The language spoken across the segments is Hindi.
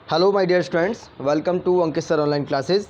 Hello my dear students, welcome to Ankit sir online classes.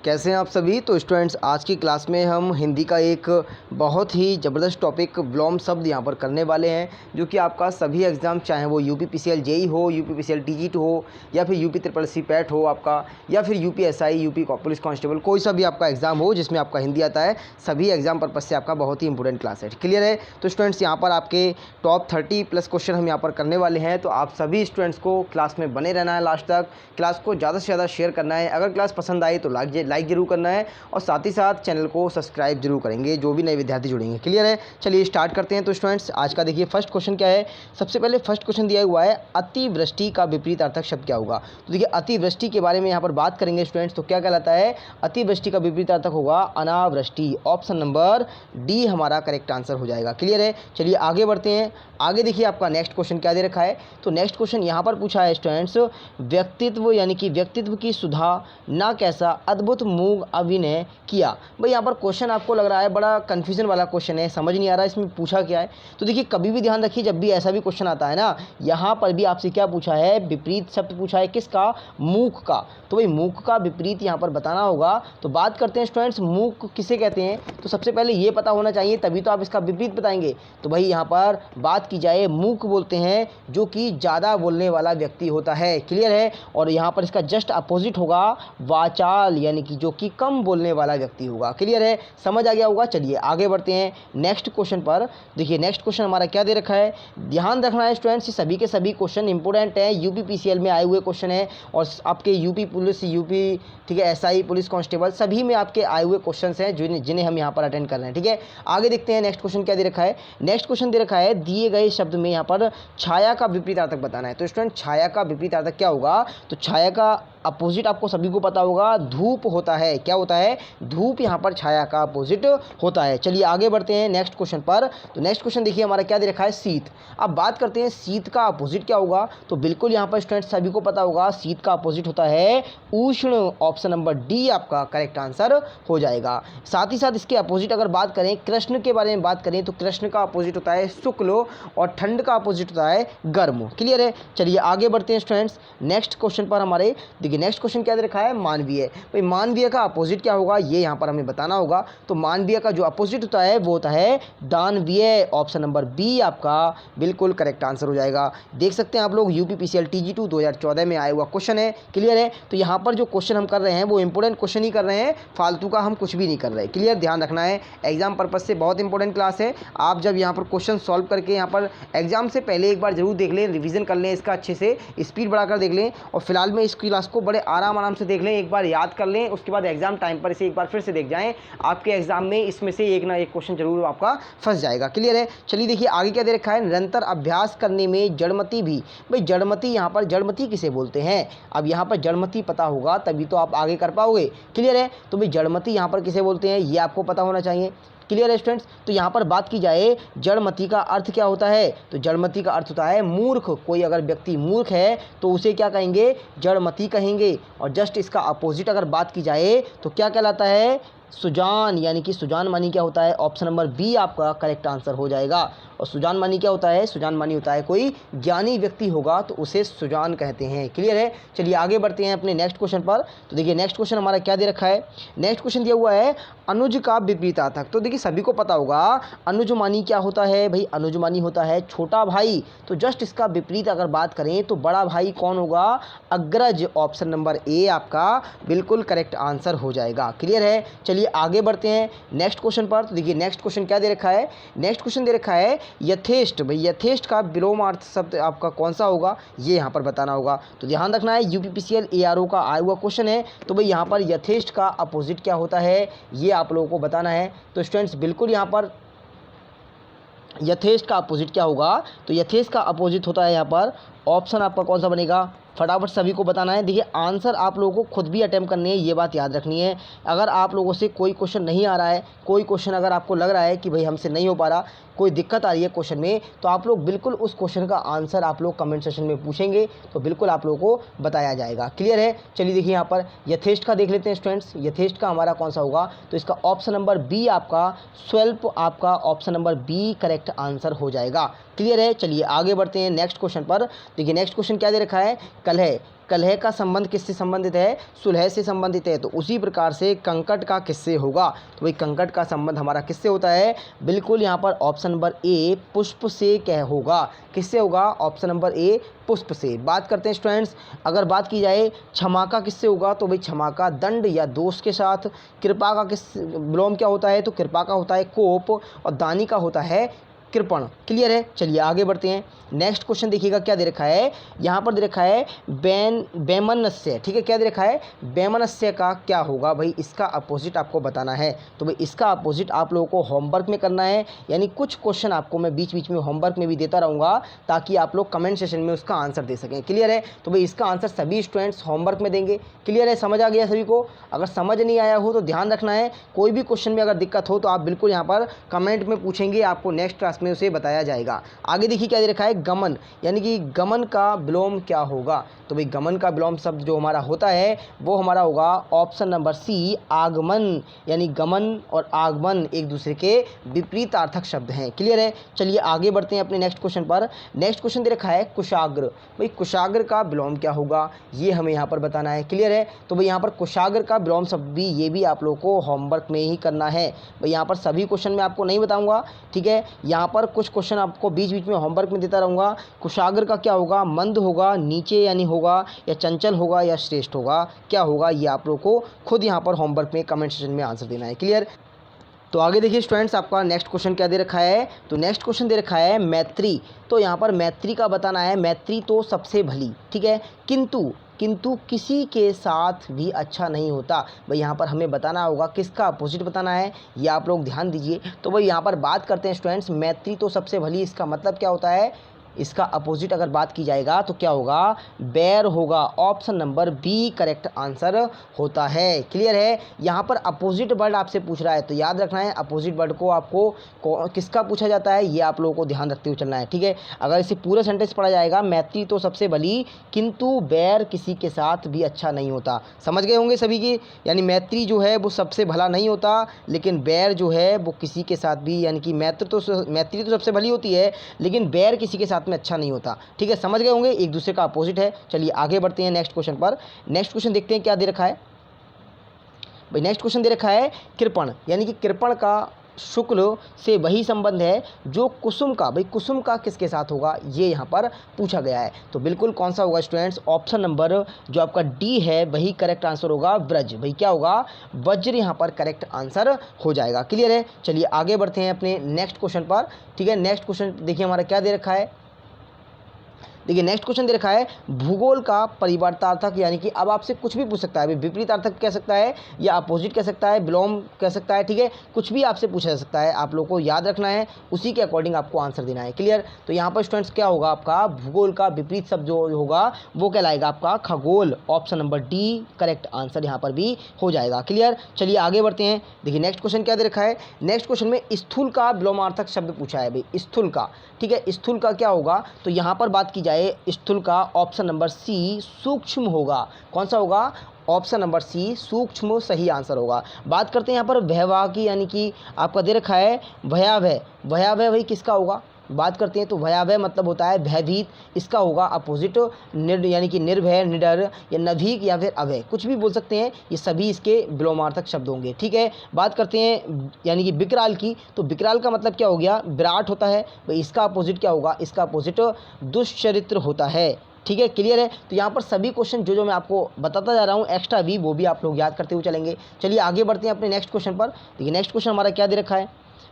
कैसे हैं आप सभी। तो स्टूडेंट्स, आज की क्लास में हम हिंदी का एक बहुत ही ज़बरदस्त टॉपिक विलोम शब्द यहाँ पर करने वाले हैं, जो कि आपका सभी एग्ज़ाम, चाहे वो यूपीपीसीएल जेई हो, यूपीपीसीएल टीजीटी हो, या फिर यूपी ट्रिपल सी पैट हो आपका, या फिर यूपीएसआई, यूपी पुलिस कांस्टेबल, कोई सा भी आपका एग्ज़ाम हो जिसमें आपका हिंदी आता है, सभी एग्जाम पर्पज़ से आपका बहुत ही इंपॉर्टेंट क्लास है। क्लियर है। तो स्टूडेंट्स, यहाँ पर आपके टॉप 30+ क्वेश्चन हम यहाँ पर करने वाले हैं। तो आप सभी स्टूडेंट्स को क्लास में बने रहना है लास्ट तक, क्लास को ज़्यादा से ज़्यादा शेयर करना है। अगर क्लास पसंद आई तो लाइक जरूर करना है, और साथ ही साथ चैनल को सब्सक्राइब जरूर करेंगे जो भी नए विद्यार्थी जुड़ेंगे। क्लियर है। चलिए स्टार्ट करते हैं। तो स्टूडेंट्स, आज का देखिए फर्स्ट क्वेश्चन क्या है। सबसे पहले फर्स्ट क्वेश्चन दिया हुआ है, अतिवृष्टि का विपरीत अर्थक शब्द क्या होगा। तो देखिए, अतिवृष्टि के बारे में यहाँ पर बात करेंगे स्टूडेंट्स। तो क्या कहलाता है, अतिवृष्टि का विपरीत अर्थक होगा अनावृष्टि। ऑप्शन नंबर डी हमारा करेक्ट आंसर हो जाएगा। क्लियर है। चलिए आगे बढ़ते हैं। आगे देखिए आपका नेक्स्ट क्वेश्चन क्या दे रखा है। तो नेक्स्ट क्वेश्चन यहाँ पर पूछा है स्टूडेंट्स, व्यक्तित्व यानी कि व्यक्तित्व की सुधा ना कैसा अद्भुत मूग अभिनय किया। भाई यहाँ पर क्वेश्चन आपको लग रहा है बड़ा कंफ्यूजन वाला क्वेश्चन है, समझ नहीं आ रहा है इसमें पूछा क्या है। तो देखिए, कभी भी ध्यान रखिए, जब भी ऐसा भी क्वेश्चन आता है ना, यहाँ पर भी आपसे क्या पूछा है, विपरीत शब्द पूछा है। किसका? मूक का। तो भाई मूक का विपरीत यहाँ पर बताना होगा। तो बात करते हैं स्टूडेंट्स, मूक किसे कहते हैं। तो सबसे पहले ये पता होना चाहिए, तभी तो आप इसका विपरीत बताएंगे। तो भाई यहाँ पर बात की जाए, मूक बोलते हैं जो कि ज़्यादा बोलने वाला व्यक्ति होता है। क्लियर है। और यहाँ पर इसका जस्ट अपोजिट होगा वाचाल, यानी कि जो कि कम बोलने वाला व्यक्ति होगा। क्लियर है, समझ आ गया होगा। चलिए आगे बढ़ते हैं नेक्स्ट क्वेश्चन पर। देखिए नेक्स्ट क्वेश्चन हमारा क्या दे रखा है। ध्यान रखना है स्टूडेंट्स, सभी के सभी क्वेश्चन इंपोर्टेंट हैं, यूपीपीसीएल में आए हुए क्वेश्चन है, और आपके यूपी पुलिस, यूपी, ठीक है, एसआई, पुलिस कांस्टेबल, सभी में आपके आए हुए क्वेश्चन हैं जिन्हें हम यहाँ पर अटेंड कर रहे हैं। ठीक है, आगे देखते हैं नेक्स्ट क्वेश्चन क्या दे रखा है। नेक्स्ट क्वेश्चन दे रखा है, दिए गए शब्द में यहाँ पर छाया का विपरीत अर्थक बताना है। तो स्टूडेंट, छाया का विपरीत अर्थक क्या होगा। तो छाया का अपोजिट आपको सभी को पता होगा, धूप होता है। क्या होता है? धूप यहाँ पर छाया का अपोजिट होता है। चलिए आगे बढ़ते हैं नेक्स्ट क्वेश्चन पर। तो नेक्स्ट क्वेश्चन देखिए हमारा क्या दे रखा है, शीत। अब बात करते हैं शीत का अपोजिट क्या होगा। तो बिल्कुल यहाँ पर स्टूडेंट सभी को पता होगा, शीत का अपोजिट होता है उष्ण। ऑप्शन नंबर डी आपका करेक्ट आंसर हो जाएगा। साथ ही साथ इसके अपोजिट अगर बात करें, कृष्ण के बारे में बात करें, तो कृष्ण का अपोजिट होता है शुक्ल, और ठंड का अपोजिट होता है गर्म। क्लियर है। चलिए आगे बढ़ते हैं स्टूडेंट्स नेक्स्ट क्वेश्चन पर हमारे। देखिए नेक्स्ट क्वेश्चन क्या दे रखा है, मानवीय। भाई मानवीय का अपोजिट क्या होगा, ये यहाँ पर हमें बताना होगा। तो मानवीय का जो अपोजिट होता है वो होता है दानवीय। ऑप्शन नंबर बी आपका बिल्कुल करेक्ट आंसर हो जाएगा। देख सकते हैं आप लोग, यूपीपीसीएल टीजी2 2014 में आया हुआ क्वेश्चन है। क्लियर है। तो यहाँ पर जो क्वेश्चन हम कर रहे हैं वो इंपॉर्टेंट क्वेश्चन ही कर रहे हैं, फालतू का हम कुछ भी नहीं कर रहे। क्लियर, ध्यान रखना है, एग्जाम पर्पज से बहुत इंपॉर्टेंट क्लास है। आप जब यहाँ पर क्वेश्चन सॉल्व करके यहाँ पर एग्जाम से पहले एक बार जरूर देख लें, रिवीजन कर लें, इसका अच्छे से स्पीड बढ़ाकर देख लें, और फिलहाल में इस क्लास को बड़े आराम से देख लें, एक बार याद कर लें, उसके बाद एग्जाम टाइम पर इसे एक बार फिर से देख जाएं। आपके एग्जाम में इसमें से एक ना एक क्वेश्चन जरूर आपका फंस जाएगा। क्लियर है। चलिए देखिए आगे क्या दे रखा है, निरंतर अभ्यास करने में जड़मति भी। भाई जड़मति, यहाँ पर जड़मति किसे बोलते हैं। अब यहाँ पर जड़मति पता होगा तभी तो आप आगे कर पाओगे। क्लियर है। तो भाई जड़मति यहाँ पर किसे बोलते हैं, ये आपको पता होना चाहिए। क्लियर है स्टूडेंट्स। तो यहाँ पर बात की जाए, जड़मति का अर्थ क्या होता है। तो जड़मति का अर्थ होता है मूर्ख। कोई अगर व्यक्ति मूर्ख है तो उसे क्या कहेंगे, जड़मति कहेंगे। और जस्ट इसका अपोजिट अगर बात की जाए तो क्या कहलाता है, सुजान। यानी कि सुजान मानी क्या होता है, ऑप्शन नंबर बी आपका करेक्ट आंसर हो जाएगा। और सुजान मानी क्या होता है, सुजान मानी होता है कोई ज्ञानी व्यक्ति होगा तो उसे सुजान कहते हैं। क्लियर है। चलिए आगे बढ़ते हैं अपने नेक्स्ट क्वेश्चन पर। तो देखिए नेक्स्ट क्वेश्चन हमारा क्या दे रखा है। नेक्स्ट क्वेश्चन दिया हुआ है, अनुज का विपरीत अर्थक। तो देखिए सभी को पता होगा, अनुज मानी क्या होता है। भाई अनुज मानी होता है छोटा भाई। तो जस्ट इसका विपरीत अगर बात करें तो बड़ा भाई कौन होगा, अग्रज। ऑप्शन नंबर ए आपका बिल्कुल करेक्ट आंसर हो जाएगा। क्लियर है। चलिए आगे बढ़ते हैं नेक्स्ट क्वेश्चन पर। तो देखिए नेक्स्ट क्वेश्चन क्या दे रखा है। नेक्स्ट क्वेश्चन दे रखा है, यथेष्ट। भाई यथेष्ट का विलोमार्थ शब्द आपका कौन सा होगा, ये यहाँ पर बताना होगा। तो ध्यान रखना है, यूपीपीसीएल एआरओ का आया हुआ क्वेश्चन है। तो भाई यहाँ पर यथेष्ट का अपोजिट क्या होता है, ये आप लोगों को बताना है। तो स्टूडेंट्स बिल्कुल यहाँ पर यथेष्ट का अपोजिट क्या होगा। तो यथेष्ट का अपोजिट होता है यहाँ पर, ऑप्शन आपका कौन सा बनेगा, फटाफट सभी को बताना है। देखिए आंसर आप लोगों को खुद भी अटेम्प्ट करनी है, ये बात याद रखनी है। अगर आप लोगों से कोई क्वेश्चन नहीं आ रहा है, कोई क्वेश्चन अगर आपको लग रहा है कि भाई हमसे नहीं हो पा रहा, कोई दिक्कत आ रही है क्वेश्चन में, तो आप लोग बिल्कुल उस क्वेश्चन का आंसर आप लोग कमेंट सेशन में पूछेंगे तो बिल्कुल आप लोगों को बताया जाएगा। क्लियर है। चलिए देखिए यहाँ पर यथेष्ट का देख लेते हैं स्टूडेंट्स। यथेष्ट का हमारा कौन सा होगा, तो इसका ऑप्शन नंबर बी आपका स्वल्प, आपका option number B correct answer हो जाएगा। क्लियर है। चलिए आगे बढ़ते हैं नेक्स्ट क्वेश्चन पर। देखिए नेक्स्ट क्वेश्चन क्या दे रखा है, कलह। कलह का संबंध किससे संबंधित है, सुलह से संबंधित है। तो उसी प्रकार से कंकट का किससे होगा, तो भाई कंकट का संबंध हमारा किससे होता है, बिल्कुल यहाँ पर ऑप्शन नंबर ए पुष्प से क्या होगा, किससे होगा, ऑप्शन नंबर ए पुष्प से। बात करते हैं स्टूडेंट्स, अगर बात की जाए क्षमा का किससे होगा, तो भाई क्षमा का दंड या दोष के साथ। कृपा का किस विलोम क्या होता है, तो कृपा का होता है कोप और दानी का होता है कृपण। क्लियर है, चलिए आगे बढ़ते हैं। नेक्स्ट क्वेश्चन देखिएगा क्या दे रखा है, यहाँ पर दे रखा है वैमनस्य। ठीक है, क्या दे रखा है, वैमनस्य का क्या होगा, भाई इसका अपोजिट आपको बताना है। तो भाई इसका अपोजिट आप लोगों को होमवर्क में करना है, यानी कुछ क्वेश्चन आपको मैं बीच बीच में होमवर्क में भी देता रहूँगा ताकि आप लोग कमेंट सेशन में उसका आंसर दे सकें। क्लियर है, तो भाई इसका आंसर सभी स्टूडेंट्स होमवर्क में देंगे। क्लियर है, समझ आ गया सभी को। अगर समझ नहीं आया हो तो ध्यान रखना है, कोई भी क्वेश्चन में अगर दिक्कत हो तो आप बिल्कुल यहाँ पर कमेंट में पूछेंगे, आपको नेक्स्ट क्लास में उसे बताया जाएगा। आगे देखिए क्या दे रखा है, गमन, यानी कि गमन का विलोम क्या होगा। तो भाई गमन का विलोम शब्द जो हमारा होता है वो हमारा होगा ऑप्शन नंबर सी आगमन, यानी गमन और आगमन एक दूसरे के विपरीत अर्थक शब्द हैं। क्लियर है, चलिए आगे बढ़ते हैं अपने नेक्स्ट क्वेश्चन पर। नेक्स्ट क्वेश्चन दे रखा है कुशाग्र। भाई कुशाग्र का विलोम क्या होगा, ये हमें यहाँ पर बताना है। क्लियर है, तो भाई यहाँ पर कुशाग्र का विलोम शब्द भी, ये भी आप लोगों को होमवर्क में ही करना है। भाई यहाँ पर सभी क्वेश्चन में आपको नहीं बताऊँगा, ठीक है, यहाँ पर कुछ क्वेश्चन आपको बीच बीच में होमवर्क में देता रहूँगा। कुशाग्र का क्या होगा, मंद होगा, नीचे यानी होगा, या चंचल होगा, या श्रेष्ठ होगा, क्या होगा, ये आप लोगों को खुद यहाँ पर होमवर्क में कमेंट सेक्शन में आंसर देना है। क्लियर, तो आगे देखिए स्टूडेंट्स, आपका नेक्स्ट क्वेश्चन क्या दे रखा है, तो नेक्स्ट क्वेश्चन दे रखा है मैत्री। तो यहाँ पर मैत्री का बताना है, मैत्री तो सबसे भली, ठीक है, किंतु किसी के साथ भी अच्छा नहीं होता। भाई यहाँ पर हमें बताना होगा, किसका अपोजिट बताना है, ये आप लोग ध्यान दीजिए। तो भाई यहाँ पर बात करते हैं स्टूडेंट्स, मैत्री तो सबसे भली, इसका मतलब क्या होता है, इसका अपोजिट अगर बात की जाएगा तो क्या होगा, बैर होगा। Option number B correct answer होता है। क्लियर है, यहाँ पर अपोजिट वर्ड आपसे पूछ रहा है तो याद रखना है, अपोजिट वर्ड को आपको किसका पूछा जाता है, ये आप लोगों को ध्यान रखते हुए चलना है। ठीक है, अगर इसे पूरा सेंटेंस पढ़ा जाएगा, मैत्री तो सबसे भली किंतु बैर किसी के साथ भी अच्छा नहीं होता। समझ गए होंगे सभी की, यानी मैत्री जो है वो सबसे भला नहीं होता, लेकिन बैर जो है वो किसी के साथ भी, यानी कि मैत्री तो सबसे भली होती है लेकिन बैर किसी के साथ में अच्छा नहीं होता। ठीक है, समझ गए होंगे, एक दूसरे का अपोजिट है। चलिए आगे बढ़ते हैं नेक्स्ट क्वेश्चन पर। नेक्स्ट क्वेश्चन देखते हैं क्या दे रखा है। भाई नेक्स्ट क्वेश्चन दे रखा है कृपण, यानी कि कृपण का शुक्ल से वही संबंध है जो कुसुम का। भाई कुसुम का किसके साथ होगा, ये यहाँ पर पूछा गया है। तो बिल्कुल कौन सा होगा स्टूडेंट्स, ऑप्शन नंबर जो आपका डी है वही करेक्ट आंसर होगा, ब्रज। भाई क्या होगा, वज्र यहाँ पर करेक्ट आंसर हो जाएगा। क्लियर है, चलिए आगे बढ़ते हैं अपने नेक्स्ट क्वेश्चन पर। ठीक है, नेक्स्ट क्वेश्चन देखिए हमारा क्या दे रखा है। देखिए नेक्स्ट क्वेश्चन दे रखा है भूगोल का परिवर्तार्थक, यानी कि अब आपसे कुछ भी पूछ सकता है, विपरीत अर्थक कह सकता है या अपोजिट कह सकता है, विलोम कह सकता है। ठीक है, कुछ भी आपसे पूछा जा सकता है, आप लोगों को याद रखना है, उसी के अकॉर्डिंग आपको आंसर देना है। क्लियर, तो यहाँ पर स्टूडेंट्स क्या होगा, आपका भूगोल का विपरीत शब्द जो होगा वो कहलाएगा आपका खगोल। Option number D correct answer यहाँ पर भी हो जाएगा। क्लियर, चलिए आगे बढ़ते हैं। देखिए नेक्स्ट क्वेश्चन क्या दे रखा है। नेक्स्ट क्वेश्चन में स्थूल का विलोमार्थक शब्द पूछा है। भाई स्थूल का, ठीक है, स्थूल का क्या होगा, तो यहाँ पर बात की जाए स्थूल का, ऑप्शन नंबर सी सूक्ष्म होगा। कौन सा होगा, ऑप्शन नंबर सी सूक्ष्म सही आंसर होगा। बात करते हैं यहाँ पर भयावह की, यानी कि आपका दे रखा है भयावह। भयावह भाई किसका होगा, बात करते हैं तो भयावह मतलब होता है भयभीत, इसका होगा अपोजिट यानी कि निर्भय, निडर या नभीक या फिर अभय, कुछ भी बोल सकते हैं, ये सभी इसके विलोमार्थक शब्द होंगे। ठीक है, बात करते हैं यानी कि विकराल की, तो विकराल का मतलब क्या हो गया, विराट होता है। भाई इसका अपोजिट क्या होगा, इसका अपोजिट दुष्चरित्र होता है। ठीक है, क्लियर है, तो यहाँ पर सभी क्वेश्चन जो मैं आपको बताता जा रहा हूँ एक्स्ट्रा भी, वो भी आप लोग याद करते हुए चलेंगे। चलिए आगे बढ़ते हैं अपने नेक्स्ट क्वेश्चन पर। देखिए नेक्स्ट क्वेश्चन हमारा क्या दे रखा है।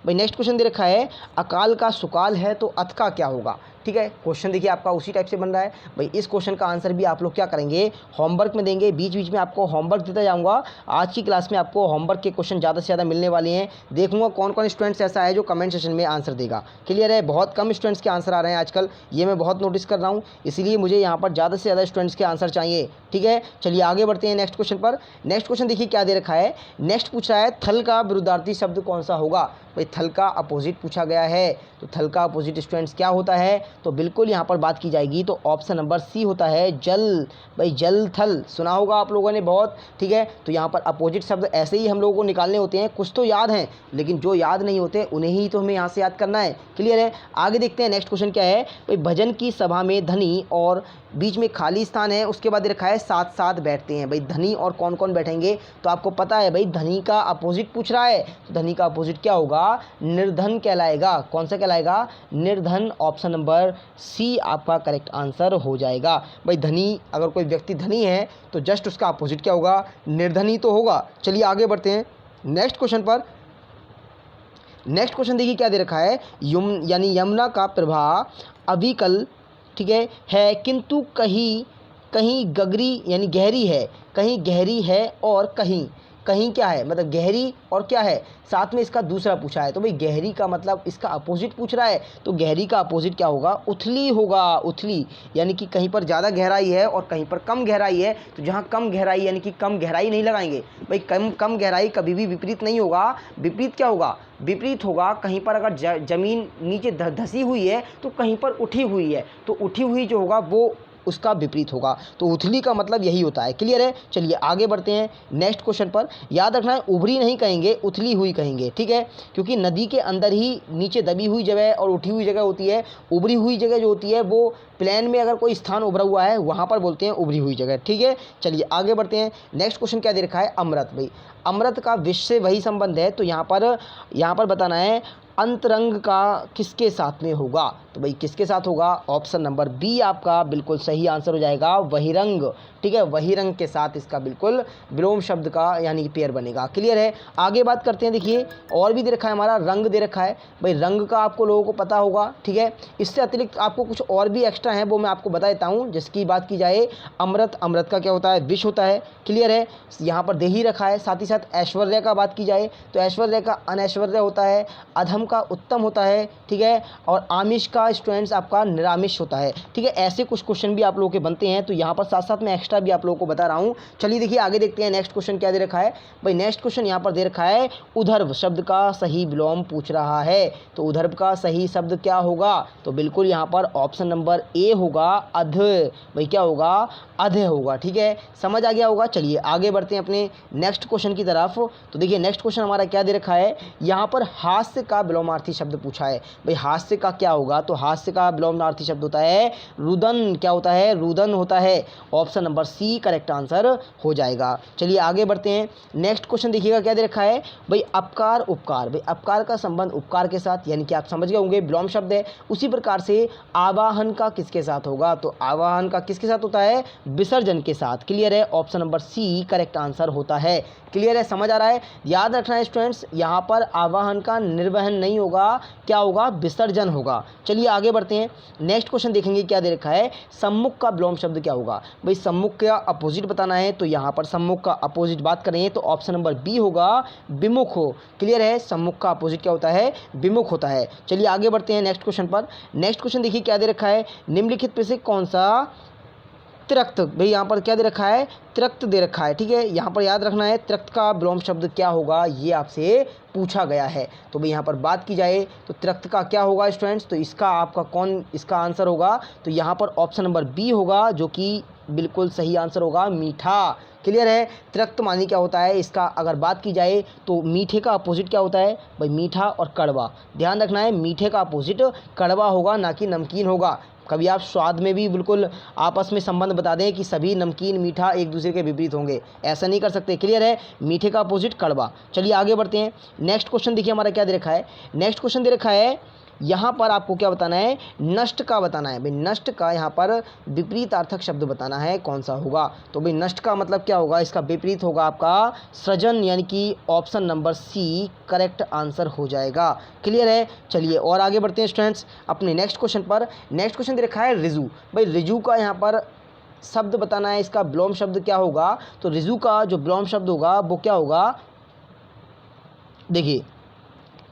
भाई नेक्स्ट क्वेश्चन दे रखा है अकाल का सुकाल है तो अथ का क्या होगा। ठीक है, क्वेश्चन देखिए आपका उसी टाइप से बन रहा है। भाई इस क्वेश्चन का आंसर भी आप लोग क्या करेंगे, होमवर्क में देंगे, बीच बीच में आपको होमवर्क देता जाऊंगा। आज की क्लास में आपको होमवर्क के क्वेश्चन ज़्यादा से ज़्यादा मिलने वाले हैं। देखूंगा कौन कौन स्टूडेंट्स ऐसा है जो कमेंट सेशन में आंसर देगा। क्लियर है, बहुत कम स्टूडेंट्स के आंसर आ रहे हैं आजकल, ये मैं बहुत नोटिस कर रहा हूँ, इसलिए मुझे यहाँ पर ज़्यादा से ज़्यादा स्टूडेंट्स के आंसर चाहिए। ठीक है, चलिए आगे बढ़ते हैं नेक्स्ट क्वेश्चन पर। नेक्स्ट क्वेश्चन देखिए क्या दे रखा है। नेक्स्ट पूछ रहा है थल का विरुद्धार्थी शब्द कौन सा होगा। भाई थल का अपोजिट पूछा गया है, तो थल का अपोजिट स्टूडेंट्स क्या होता है, तो बिल्कुल यहाँ पर बात की जाएगी तो ऑप्शन नंबर सी होता है जल। भाई जल थल सुना होगा आप लोगों ने बहुत, ठीक है। तो यहाँ पर अपोजिट शब्द ऐसे ही हम लोगों को निकालने होते हैं, कुछ तो याद हैं लेकिन जो याद नहीं होते उन्हें ही तो हमें यहाँ से याद करना है। क्लियर है, आगे देखते हैं नेक्स्ट क्वेश्चन क्या है। भाई भजन की सभा में धनी और बीच में खाली स्थान है, उसके बाद रखा है साथ साथ बैठते हैं। भाई धनी और कौन कौन बैठेंगे, तो आपको पता है भाई धनी का अपोजिट पूछ रहा है, तो धनी का अपोजिट क्या होगा, निर्धन कहलाएगा। कौन सा कहलाएगा, निर्धन। ऑप्शन नंबर सी आपका करेक्ट आंसर हो जाएगा। भाई धनी, अगर कोई व्यक्ति धनी है तो जस्ट उसका अपोजिट क्या होगा, निर्धन ही तो होगा। चलिए आगे बढ़ते हैं नेक्स्ट क्वेश्चन पर। नेक्स्ट क्वेश्चन देखिए क्या दे रखा है, यानी यमुना का प्रवाह अविकल, ठीक है किंतु कहीं कहीं गगरी यानी गहरी है, कहीं गहरी है और कहीं कहीं क्या है, मतलब गहरी और क्या है, साथ में इसका दूसरा पूछा है। तो भाई गहरी का मतलब इसका अपोजिट पूछ रहा है, तो गहरी का अपोजिट क्या होगा, उथली होगा। उथली यानी कि कहीं पर ज़्यादा गहराई है और कहीं पर कम गहराई है, तो जहाँ कम गहराई यानी कि कम गहराई नहीं लगाएंगे भाई। कम गहराई कभी भी विपरीत नहीं होगा। विपरीत क्या होगा, विपरीत होगा कहीं पर अगर ज़मीन नीचे धसी हुई है तो कहीं पर उठी हुई है, तो उठी हुई जो होगा वो उसका विपरीत होगा। तो उथली का मतलब यही होता है। क्लियर है, चलिए आगे बढ़ते हैं नेक्स्ट क्वेश्चन पर। याद रखना है उभरी नहीं कहेंगे, उथली हुई कहेंगे, ठीक है, क्योंकि नदी के अंदर ही नीचे दबी हुई जगह और उठी हुई जगह होती है। उभरी हुई जगह जो होती है वो प्लेन में अगर कोई स्थान उभरा हुआ है वहाँ पर बोलते हैं उभरी हुई जगह, ठीक है। चलिए आगे बढ़ते हैं नेक्स्ट क्वेश्चन क्या दे रखा है, अमृत। भाई अमृत का विष से वही संबंध है, तो यहाँ पर बताना है अंतरंग का किसके साथ में होगा, तो भाई किसके साथ होगा, ऑप्शन नंबर बी आपका बिल्कुल सही आंसर हो जाएगा, वही रंग, ठीक है, वही रंग के साथ इसका बिल्कुल विलोम शब्द का यानी कि पेयर बनेगा। क्लियर है, आगे बात करते हैं। देखिए और भी दे रखा है, हमारा रंग दे रखा है। भाई रंग का आपको लोगों को पता होगा, ठीक है। इससे अतिरिक्त आपको कुछ और भी एक्स्ट्रा है वो मैं आपको बता देता हूँ। जिसकी बात की जाए अमृत, अमृत का क्या होता है, विष होता है। क्लियर है, यहाँ पर दे ही रखा है। साथ ही साथ ऐश्वर्य का बात की जाए तो ऐश्वर्य का अनैश्वर्य होता है, अधम का उत्तम होता है, ठीक है, और आमिष का स्टूडेंट्स आपका निरामिष होता है, ठीक है। ऐसे कुछ क्वेश्चन भी आप लोगों के बनते हैं, तो यहाँ पर साथ साथ में एक्स्ट्रा भी आप लोगों को बता रहा हूँ। चलिए देखिए आगे देखते हैं नेक्स्ट क्वेश्चन क्या दे रखा है। भाई नेक्स्ट क्वेश्चन यहाँ पर दे रखा है उधर्व शब्द का सही विलोम पूछ रहा है, तो उधर्व का सही शब्द क्या होगा, तो बिल्कुल यहाँ पर ऑप्शन नंबर ए होगा, अध। भाई क्या होगा, अध होगा, ठीक है, समझ आ गया होगा। चलिए आगे बढ़ते हैं अपने नेक्स्ट क्वेश्चन की तरफ। तो देखिए नेक्स्ट क्वेश्चन हमारा क्या दे रखा है, यहाँ पर हास्य का विलोमार्थी शब्द पूछा है। भाई हास्य का क्या होगा, तो हास्य का विलोमार्थी शब्द होता है रुदन। क्या होता है, रुदन होता है। Option number C correct answer हो जाएगा। चलिए आगे बढ़ते हैं नेक्स्ट क्वेश्चन देखिएगा क्या दे रखा है। भाई अपकार उपकार, भाई अपकार का संबंध उपकार के साथ, यानी कि आप समझ गए होंगे विलोम शब्द है। उसी प्रकार से आवाहन का किसके साथ होगा, तो आवाहन का किसके साथ होता है, विसर्जन के साथ। क्लियर है, option number C correct answer होता है। क्लियर है, समझ आ रहा है। याद रखना है स्टूडेंट्स, यहाँ पर आवाहन का निर्वहन नहीं होगा, क्या होगा, विसर्जन होगा। चलिए आगे बढ़ते हैं नेक्स्ट क्वेश्चन देखेंगे क्या दे रखा है, सम्मुख का विलोम शब्द क्या होगा। भाई सम्मुख का अपोजिट बताना है, तो यहाँ पर सम्मुख का अपोजिट बात करें तो ऑप्शन नंबर बी होगा, विमुख हो। क्लियर है, सम्मुख का अपोजिट क्या होता है, विमुख होता है। चलिए आगे बढ़ते हैं नेक्स्ट क्वेश्चन पर। नेक्स्ट क्वेश्चन देखिए क्या दे रखा है, निम्नलिखित में से कौन सा तिरक्त, भाई यहाँ पर क्या दे रखा है, तिरक्त दे रखा है, ठीक है। यहाँ पर याद रखना है तिरक्त का विलोम शब्द क्या होगा, ये आपसे पूछा गया है। तो भाई यहाँ पर बात की जाए तो तिरक्त का क्या होगा स्टूडेंट्स, तो इसका आपका कौन इसका आंसर होगा, तो यहाँ पर ऑप्शन नंबर बी होगा, जो कि बिल्कुल सही आंसर होगा, मीठा। क्लियर है, तिरक्त मानी क्या होता है, इसका अगर बात की जाए तो मीठे का अपोजिट क्या होता है, भाई मीठा और कड़वा। ध्यान रखना है, मीठे का अपोजिट कड़वा होगा, ना कि नमकीन होगा। कभी आप स्वाद में भी बिल्कुल आपस में संबंध बता दें कि सभी नमकीन मीठा एक दूसरे के विपरीत होंगे, ऐसा नहीं कर सकते। क्लियर है, मीठे का अपोजिट कड़वा। चलिए आगे बढ़ते हैं नेक्स्ट क्वेश्चन देखिए हमारा क्या दे रखा है। नेक्स्ट क्वेश्चन दे रखा है, यहाँ पर आपको क्या बताना है, नष्ट का बताना है। भाई नष्ट का यहाँ पर विपरीतार्थक शब्द बताना है, कौन सा होगा, तो भाई नष्ट का मतलब क्या होगा, इसका विपरीत होगा आपका सृजन, यानी कि option number C correct answer हो जाएगा। क्लियर है, चलिए और आगे बढ़ते हैं स्टूडेंट्स अपने नेक्स्ट क्वेश्चन पर। नेक्स्ट क्वेश्चन दे रखा है रिजु। भाई रिजु का यहाँ पर शब्द बताना है, इसका विलोम शब्द क्या होगा, तो रिजु का जो विलोम शब्द होगा वो क्या होगा, देखिए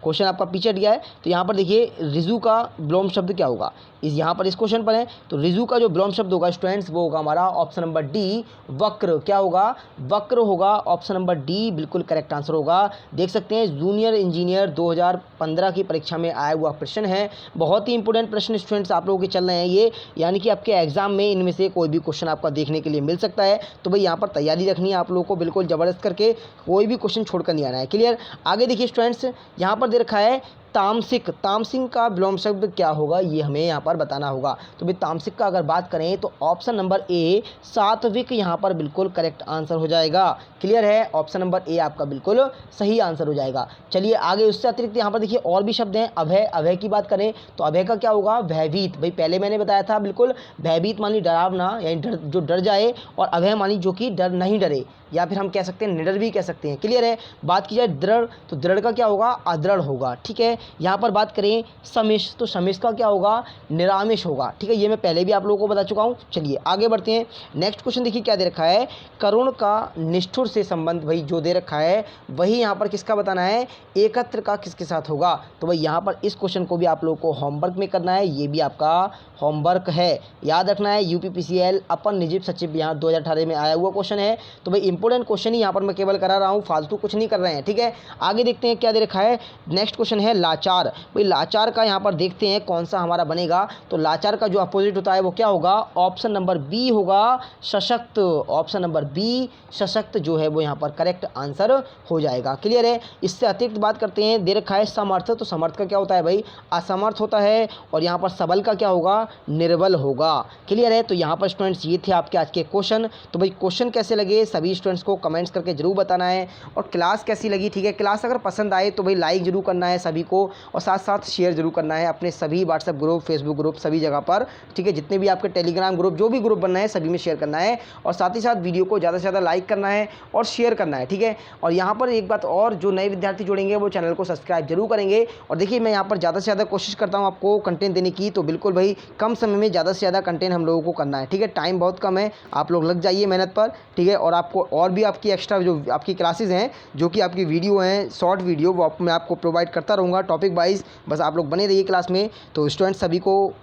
क्वेश्चन आपका पीछे हट गया है। तो यहाँ पर देखिए रिजु का विलोम शब्द क्या होगा, यहाँ पर इस क्वेश्चन पर है। तो रिजु का जो विलोम शब्द होगा स्टूडेंट्स वो होगा हमारा ऑप्शन नंबर डी, वक्र। क्या होगा, वक्र होगा। ऑप्शन नंबर डी बिल्कुल करेक्ट आंसर होगा। देख सकते हैं जूनियर इंजीनियर 2015 की परीक्षा में आया हुआ प्रश्न है। बहुत ही इंपॉर्टेंट प्रश्न स्टूडेंट्स आप लोगों के चल रहे हैं ये, यानी कि आपके एग्जाम में इनमें से कोई भी क्वेश्चन आपका देखने के लिए मिल सकता है। तो भाई यहाँ पर तैयारी रखनी है आप लोगों को, बिल्कुल ज़बरदस्त करके कोई भी क्वेश्चन छोड़कर नहीं आना है। क्लियर। आगे देखिए स्टूडेंट्स, यहाँ पर दे रखा है तामसिक। तामसिक का विलोम शब्द क्या होगा ये हमें यहाँ पर बताना होगा। तो भाई तामसिक का अगर बात करें तो ऑप्शन नंबर ए सात्विक यहाँ पर बिल्कुल करेक्ट आंसर हो जाएगा। क्लियर है, ऑप्शन नंबर ए आपका बिल्कुल सही आंसर हो जाएगा। चलिए आगे, उससे अतिरिक्त यहाँ पर देखिए और भी शब्द हैं। अभय, अभय की बात करें तो अभय का क्या होगा, भयभीत। भाई पहले मैंने बताया था बिल्कुल, भयभीत मानी डरावना, यानी जो डर जाए, और अभय मानी जो कि डर नहीं डरे, या फिर हम कह सकते हैं निडर भी कह सकते हैं। क्लियर है। बात की जाए दृढ़, तो दृढ़ का क्या होगा, अदृढ़ होगा। ठीक है। यहाँ पर बात करें समिश, तो समिश का क्या होगा, निरामिष होगा। ठीक है, ये मैं पहले भी आप लोगों को बता चुका हूँ। चलिए आगे बढ़ते हैं। नेक्स्ट क्वेश्चन देखिए क्या दे रखा है, करुण का निष्ठुर से संबंध भाई जो दे रखा है वही यहाँ पर किसका बताना है, एकत्र का किसके साथ होगा। तो भाई यहाँ पर इस क्वेश्चन को भी आप लोगों को होमवर्क में करना है, ये भी आपका होमवर्क है, याद रखना है। यूपीपीसीएल अपर निजी सचिव यहाँ 2018 में आया हुआ क्वेश्चन है। तो भाई इंपॉर्टेंट क्वेश्चन ही यहाँ पर मैं केवल करा रहा हूँ, फालतू कुछ नहीं कर रहे हैं। ठीक है, आगे देखते हैं क्या दे रखा है। नेक्स्ट क्वेश्चन है लाचार। भाई लाचार का यहाँ पर देखते हैं कौन सा हमारा बनेगा। तो लाचार का जो अपोजिट होता है वो क्या होगा, ऑप्शन नंबर बी होगा, सशक्त। ऑप्शन नंबर बी सशक्त जो है वो यहाँ पर करेक्ट आंसर हो जाएगा। क्लियर है। इससे अतिरिक्त बात करते हैं, दे रखा है समर्थ। तो समर्थ का क्या होता है भाई, असमर्थ होता है। और यहाँ पर सबल का क्या होगा, निर्बल होगा। क्लियर है। तो यहाँ पर स्टूडेंट्स ये थे आपके आज के क्वेश्चन। तो भाई क्वेश्चन कैसे लगे सभी स्टूडेंट्स को कमेंट्स करके जरूर बताना है, और क्लास कैसी लगी। ठीक है, क्लास अगर पसंद आए तो भाई लाइक जरूर करना है सभी को, और साथ साथ शेयर जरूर करना है अपने सभी व्हाट्सएप ग्रुप, फेसबुक ग्रुप, सभी जगह पर। ठीक है, जितने भी आपके टेलीग्राम ग्रुप, जो भी ग्रुप बनना है सभी में शेयर करना है, और साथ ही साथ वीडियो को ज़्यादा से ज़्यादा लाइक करना है और शेयर करना है। ठीक है, और यहाँ पर एक बात और, जो नए विद्यार्थी जुड़ेंगे वो चैनल को सब्सक्राइब जरूर करेंगे। और देखिए मैं यहाँ पर ज़्यादा से ज़्यादा कोशिश करता हूँ आपको कंटेंट देने की, तो बिल्कुल भाई कम समय में ज़्यादा से ज़्यादा कंटेंट हम लोगों को करना है। ठीक है, टाइम बहुत कम है, आप लोग लग जाइए मेहनत पर। ठीक है, और आपको और भी आपकी एक्स्ट्रा जो आपकी क्लासेस हैं, जो कि आपकी वीडियो हैं, शॉर्ट वीडियो, वो मैं आपको प्रोवाइड करता रहूँगा टॉपिक वाइज। बस आप लोग बने रहिए क्लास में। तो स्टूडेंट्स सभी को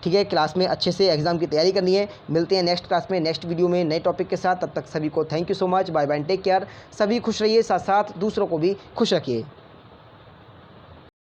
ठीक है क्लास में अच्छे से एग्जाम की तैयारी करनी है। मिलते हैं नेक्स्ट क्लास में, नेक्स्ट वीडियो में, नए टॉपिक के साथ। तब तक सभी को thank you so much, bye bye, take care. सभी खुश रहिए, साथ साथ दूसरों को भी खुश रखिए।